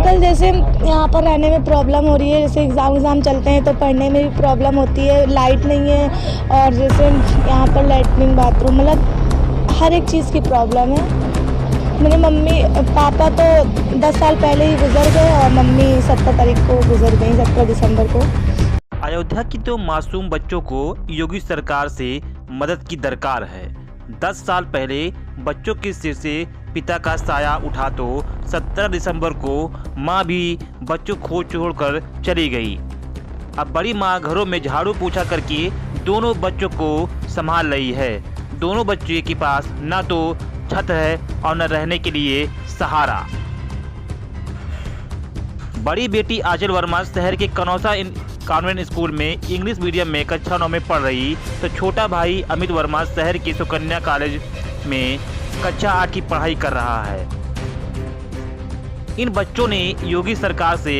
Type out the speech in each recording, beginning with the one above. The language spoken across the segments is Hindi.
अंकल जैसे यहाँ पर रहने में प्रॉब्लम हो रही है, जैसे एग्ज़ाम चलते हैं तो पढ़ने में भी प्रॉब्लम होती है, लाइट नहीं है और जैसे यहाँ पर लैट्रिन बाथरूम मतलब हर एक चीज़ की प्रॉब्लम है। मेरे मम्मी पापा तो 10 साल पहले ही गुजर गए और मम्मी 17 तारीख को गुजर गई, 17 दिसंबर को। अयोध्या की तो मासूम बच्चों को योगी सरकार से मदद की दरकार है। 10 साल पहले बच्चों के सिर से पिता का साया उठा तो 17 दिसंबर को मां भी बच्चों को छोड़कर चली गई। अब बड़ी मां घरों में झाड़ू पोछा करके दोनों बच्चों को संभाल रही है। दोनों बच्चे के पास ना तो छत है और न रहने के लिए सहारा। बड़ी बेटी आंचल वर्मा शहर के कनौसा कॉन्वेंट स्कूल में इंग्लिश मीडियम में कक्षा 9 में पढ़ रही तो छोटा भाई अमित वर्मा शहर के सुकन्या कॉलेज में कक्षा 8 की पढ़ाई कर रहा है। इन बच्चों ने योगी सरकार से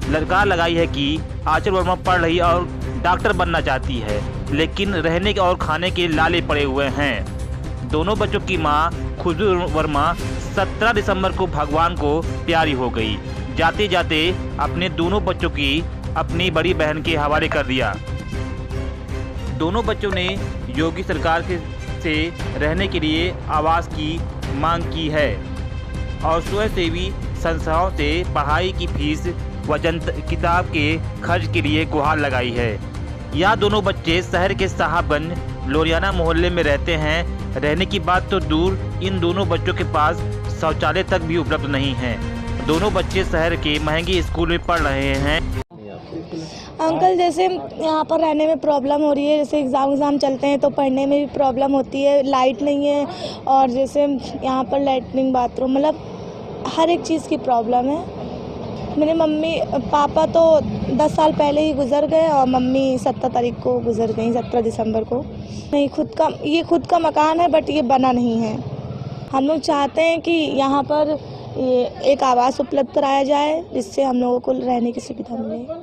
ललकार लगाई है कि आंचल वर्मा पढ़ रही और डॉक्टर बनना चाहती है, लेकिन रहने और खाने के लाले पड़े हुए हैं। दोनों बच्चों की मां खुशबू वर्मा 17 दिसंबर को भगवान को प्यारी हो गई। जाते जाते अपने दोनों बच्चों की अपनी बड़ी बहन के हवाले कर दिया। दोनों बच्चों ने योगी सरकार से रहने के लिए आवास की मांग की है और स्वयंसेवी संस्थाओं से पढ़ाई की फीस व किताब के खर्च के लिए गुहार लगाई है। यह दोनों बच्चे शहर के साहबगंज लोरियाना मोहल्ले में रहते हैं। रहने की बात तो दूर, इन दोनों बच्चों के पास शौचालय तक भी उपलब्ध नहीं है। दोनों बच्चे शहर के महंगे स्कूल में पढ़ रहे हैं। अंकल जैसे यहाँ पर रहने में प्रॉब्लम हो रही है, जैसे एग्ज़ाम चलते हैं तो पढ़ने में भी प्रॉब्लम होती है, लाइट नहीं है और जैसे यहाँ पर लैट्रिन बाथरूम मतलब हर एक चीज़ की प्रॉब्लम है। मेरे मम्मी पापा तो 10 साल पहले ही गुजर गए और मम्मी 17 तारीख को गुजर गई, 17 दिसंबर को। नहीं, खुद का मकान है बट ये बना नहीं है। हम लोग चाहते हैं कि यहाँ पर एक आवास उपलब्ध कराया जाए जिससे हम लोगों को रहने की सुविधा मिले,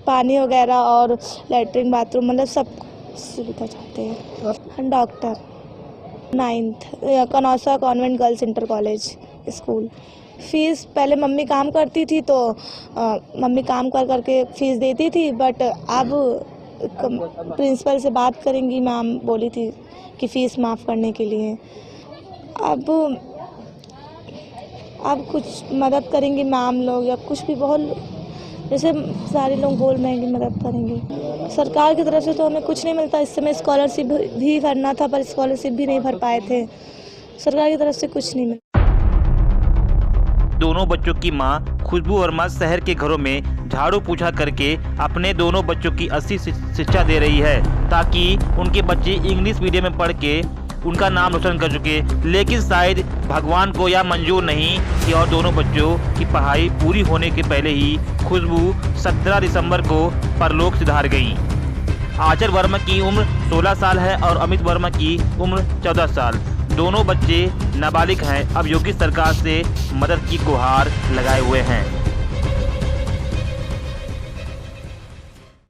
पानी वगैरह और लैट्रिन बाथरूम मतलब सब सुविधा चाहते हैं। हम doctor 9th Kanausa convent girls inter college school. Fees पहले मम्मी काम करती थी तो मम्मी काम करके फ़ीस देती थी, बट अब प्रिंसिपल से बात करेंगी, मैम बोली थी कि फ़ीस माफ़ करने के लिए। अब कुछ मदद करेंगी मैम लोग या कुछ भी, बहुत जैसे सारे लोग बोल रहे हैं कि मदद करेंगे। सरकार की तरफ से तो हमें कुछ नहीं मिलता। इस समय स्कॉलरशिप भी भरना था पर स्कॉलरशिप भी नहीं भर पाए थे। सरकार की तरफ से कुछ नहीं मिला। दोनों बच्चों की मां खुशबू वर्मा शहर के घरों में झाड़ू पोछा करके अपने दोनों बच्चों की अच्छी शिक्षा दे रही है ताकि उनके बच्चे इंग्लिश मीडियम में पढ़ के उनका नाम रोशन कर चुके। लेकिन शायद भगवान को यह मंजूर नहीं कि और दोनों बच्चों की पढ़ाई पूरी होने के पहले ही खुशबू 17 दिसंबर को परलोक सिधार गई। आंचल वर्मा की उम्र 16 साल है और अमित वर्मा की उम्र 14 साल। दोनों बच्चे नाबालिग हैं। अब योगी सरकार से मदद की गुहार लगाए हुए हैं।